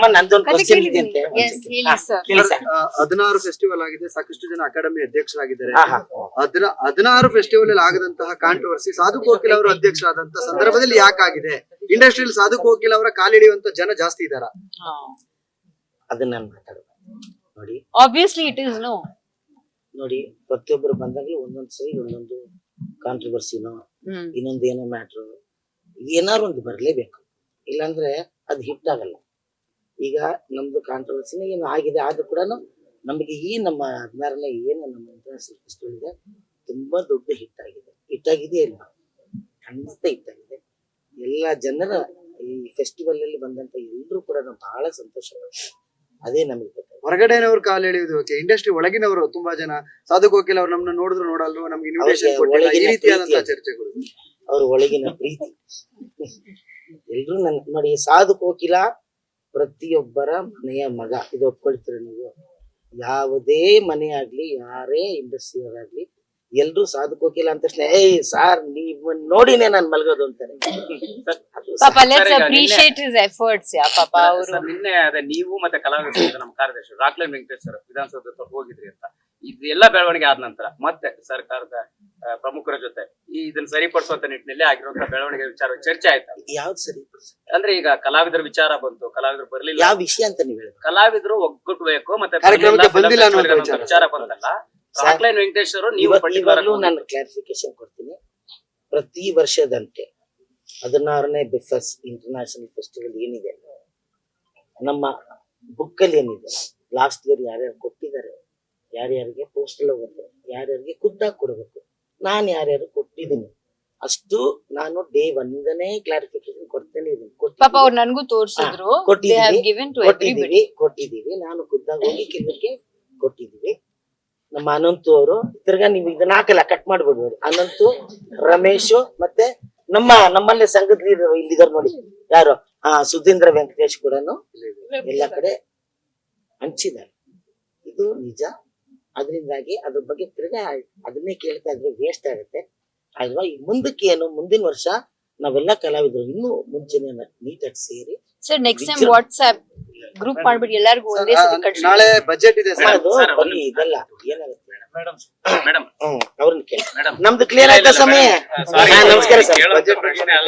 ಅಮ್ಮ ನಂದೊಂದು ಕ್ವಶನ್ ಇದೆ ಅಂತೆ Yes, ಹೇಳಿ ಸರ್. ಕೇಳಿ ಸರ್ 16 ಫೆಸ್ಟಿವಲ್ ಆಗಿದೆ, ಸಾಕಷ್ಟು ಜನ ಅಕಾಡೆಮಿ ಅಧ್ಯಕ್ಷರಾಗಿದ್ದಾರೆ. ಹಾ, ಹಾ. 16 ಫೆಸ್ಟಿವಲ್ ಅಲ್ಲಿ ಆಗದಂತಹ ಕಾಂಟ್ರವರ್ಸಿ ಸಾಧು ಕೋಕಿಲ್ ಅವರು ಅಧ್ಯಕ್ಷರಾದಂತಹ ಸಂದರ್ಭದಲ್ಲಿ ಯಾಕಾಗಿದೆ? ಇಂಡಸ್ಟ್ರಿಯಲ್ಲಿ ಸಾಧು ಕೋಕಿಲ್ ಅವರ ಕಾಲಿಡಿಯುವಂತ ಜನ ಜಾಸ್ತಿ ಇದಾರ? ಅದನ್ನ ನಾನು ಮಾತಾಡೋದು ನೋಡಿ. Obviously it is no. ನೋಡಿ, ಪ್ರತಿಯೊಬ್ಬರು ಬಂದಾಗ ಒಂದೊಂದ್ಸರಿ ಒಂದೊಂದು ಕಾಂಟ್ರವರ್ಸಿನೋ ಇನ್ನೊಂದು ಏನೋ ಮ್ಯಾಟ್ರು ಏನಾರು ಒಂದು ಬರ್ಲೇಬೇಕು, ಇಲ್ಲಾಂದ್ರೆ ಅದು ಹಿಟ್ ಆಗಲ್ಲ. ಈಗ ನಮ್ದು ಕಾಂಟ್ರವರ್ಸಿನ ಏನು ಆಗಿದೆ, ಆದ್ರೂ ಕೂಡ ನಮಗೆ ಈ ನಮ್ಮ 16ನೇ ಏನು ನಮ್ಮ ಇಂಟರ್ನ್ಯಾಷನಲ್ ಫೆಸ್ಟಿವಲ್ ಇದೆ ತುಂಬಾ ದೊಡ್ಡ ಹಿಟ್ ಆಗಿದೆ. ಹಿಟ್ ಆಗಿದೆಯಾ ಇಲ್ಲ? ಖಂಡಿತ ಹಿಟ್ ಆಗಿದೆ. ಎಲ್ಲ ಜನರ ಈ ಫೆಸ್ಟಿವಲ್ ಅಲ್ಲಿ ಬಂದಂತ ಎಲ್ಲರೂ ಕೂಡ ಬಹಳ ಸಂತೋಷ ಪಡ್ತಾರೆ. ಅದೇ ನಮಗೆ ಬೇಕು. ಹೊರಗಡೆನವ್ರು ಕಾಲು ಎಳೆಯುವುದು ಓಕೆ, ಇಂಡಸ್ಟ್ರಿ ಒಳಗಿನವರು ತುಂಬಾ ಜನ ಸಾಧು ಕೋಕಿಲ್ ಅವ್ರು ನಮ್ಮನ್ನ ನೋಡಿದ್ರು ನೋಡಲ್ರು, ನಮ್ಗೆ ಇನ್ವಿಟೇಷನ್ ಕೊಟ್ಟಿಲ್ಲ, ಈ ರೀತಿಯಾದಂತಹ ಚರ್ಚೆಗಳು. ಅವ್ರ ಒಳಗಿನ ಪ್ರೀತಿ ಎಲ್ರು ನನ್ ನೋಡಿ. ಸಾಧು ಕೋಕಿಲ ಪ್ರತಿಯೊಬ್ಬರ ಮನೆಯ ಮಗ, ಇದು ಒಪ್ಕೊಳ್ತೀರ ನೀವು? ಯಾವುದೇ ಮನೆ ಆಗ್ಲಿ, ಯಾರೇ ಇಂಡಸ್ಟ್ರಿಯರ್ ಆಗ್ಲಿ, ಎಲ್ರು ಸಾಧು ಕೋಕಿಲ ಅಂತ ತಕ್ಷಣ ಏಯ್ ಸಾರ್ ನೀವ್ ನೋಡಿನೇ ನಾನ್ ಮಲ್ಗೋದು ಅಂತಾರೆ. ಪಾಪ let's appreciate his efforts. ಯಾ ಪಾಪ ಅವರು ನಿನ್ನೆ ಅದೇ ನೀವು ಮತ್ತೆ ಕಲಾವಿದರು ನಮ್ಮ ಕಾರ್ಯದರ್ಶಿ ರಾಕ್ಲೈನ್ ವೆಂಕಟೇಶ್ ಸರ್ ವಿಧಾನಸೌಧ ಹೋಗಿದ್ರಿ ಅಂತ. ಇದೆಲ್ಲ ಬೆಳವಣಿಗೆ ಆದ ನಂತರ ಮತ್ತೆ ಸರ್ಕಾರದ ಪ್ರಮುಖರ ಜೊತೆ ಇದನ್ನ ಸರಿಪಡಿಸುವಂತ ನಿಟ್ಟಿನಲ್ಲಿ ಆಗಿರುವಂತಹ ಬೆಳವಣಿಗೆ ವಿಚಾರ ಚರ್ಚೆ ಆಯ್ತು. ಯಾವ್ದು ಸರಿ? ಅಂದ್ರೆ ಈಗ ಕಲಾವಿದರ ವಿಚಾರ ಬಂತು, ಕಲಾವಿದರು ಬರ್ಲಿಲ್ಲ, ಯಾವ ವಿಷಯ ಅಂತ ನೀವು ಹೇಳಿದ್ರು? ಕಲಾವಿದರು ಒಗ್ಗಟ್ಟಬೇಕು ಮತ್ತೆ ಕಾರ್ಯಕ್ರಮಕ್ಕೆ ಬಂದಿಲ್ಲ ಅನ್ನೋ ವಿಚಾರ ಬಂದಲ್ಲ. ರಾಕ್ಲೈನ್ ವೆಂಕಟೇಶ್ ಅವರು ನೀವು ಇವಾಗಲೂ ನಾನು ಕ್ಲಾರಿಫಿಕೇಶನ್ ಕೊಡ್ತೀನಿ. ಪ್ರತಿ ವರ್ಷದಂತೆ 16ನೇ ಬಿಫಸ್ ಇಂಟರ್ನ್ಯಾಷನಲ್ ಫೆಸ್ಟಿವಲ್ ಏನಿದೆ, ನಮ್ಮ ಬುಕ್ ಅಲ್ಲಿ ಏನಿದೆ, ಲಾಸ್ಟ್ ಇಯರ್ ಯಾರ್ಯಾರು ಕೊಟ್ಟಿದ್ದಾರೆ, ಯಾರ್ಯಾರಿಗೆ ಪೋಸ್ಟಲ್ ಹೋಗುತ್ತೆ, ಯಾರ್ಯಾರಿಗೆ ಖುದ್ದಾಗಿ ಕೊಡಬೇಕು, ನಾನು ಯಾರ್ಯಾರು ಕೊಟ್ಟಿದ್ದೀನಿ ಅಷ್ಟು ನಾನು ಡೇ 1 ಕ್ಲಾರಿಫಿಕೇಶನ್ ಕೊಡ್ತೇನೆ ಇದೀನಿ. ಪಾಪ ಅವ್ರು ನನ್ಗೂ ತೋರಿಸಿದ್ರು. They have given to everybody. ಕೊಟ್ಟಿದ್ದೀವಿ. ನಾನು ಖುದ್ದಾಗಿ ಹೋಗಿ ಕೆಲವರಿಗೆ ಕೊಟ್ಟಿದ್ದೀವಿ. ನಮ್ಮ ಅನಂತು ಅವರು ತಿರ್ಗಾ ನೀವು ಇದನ್ನ ಹಾಕಲ್ಲ, ಕಟ್ ಮಾಡ್ಬಿಡ್ಬೋದು. ಅನಂತು, ರಮೇಶ್ ಮತ್ತೆ ನಮ್ಮಲ್ಲೇ ಸಂಘದ ಲೀಡರ್ ಇಲ್ಲಿದ್ದಾರೆ ನೋಡಿ, ಯಾರು ಸುಧೀಂದ್ರ ವೆಂಕಟೇಶ್ ಕೂಡ ಎಲ್ಲ ಕಡೆ ಹಂಚಿದ್ದಾರೆ. ಇದು ನಿಜ. ಅದರಿಂದಾಗಿ ಅದ್ರ ಬಗ್ಗೆ ತಿರ್ಗಾ ಅದನ್ನೇ ಕೇಳ್ತಾ ಇದ್ರೆ ವೇಸ್ಟ್ ಆಗುತ್ತೆ ಅಲ್ವಾ? ಈಗ ಮುಂದಕ್ಕೆ ಏನು, ಮುಂದಿನ ವರ್ಷ ನಾವೆಲ್ಲ ಕಲಾವಿದರು ಇನ್ನೂ ಮುಂಚೆನೆ ನೀಟಾಗಿ ಸೇರಿ sir next time WhatsApp group ಮಾಡ್ಬಿಟ್ಟು ಎಲ್ಲರಿಗೂ ಒಂದೇ ಸತಿ ಕಳ್ಸಿ. ನಾಳೆ ಬಜೆಟ್ ಇದೆ ಸರ್. ಅದು ಬರೀ ಇದೆಲ್ಲ ಏನಾಗುತ್ತೆ ಮೇಡಮ್ ಅವ್ರನ್ನ ಕೇಳಿ. ನಮ್ದು ಕ್ಲಿಯರ್ ಆಯ್ತಾ ಸಮಯ? ನಮಸ್ಕಾರ ಸರ್. ಬಜೆಟ್ ಪ್ರಶ್ನೆ ಅಲ್ಲ.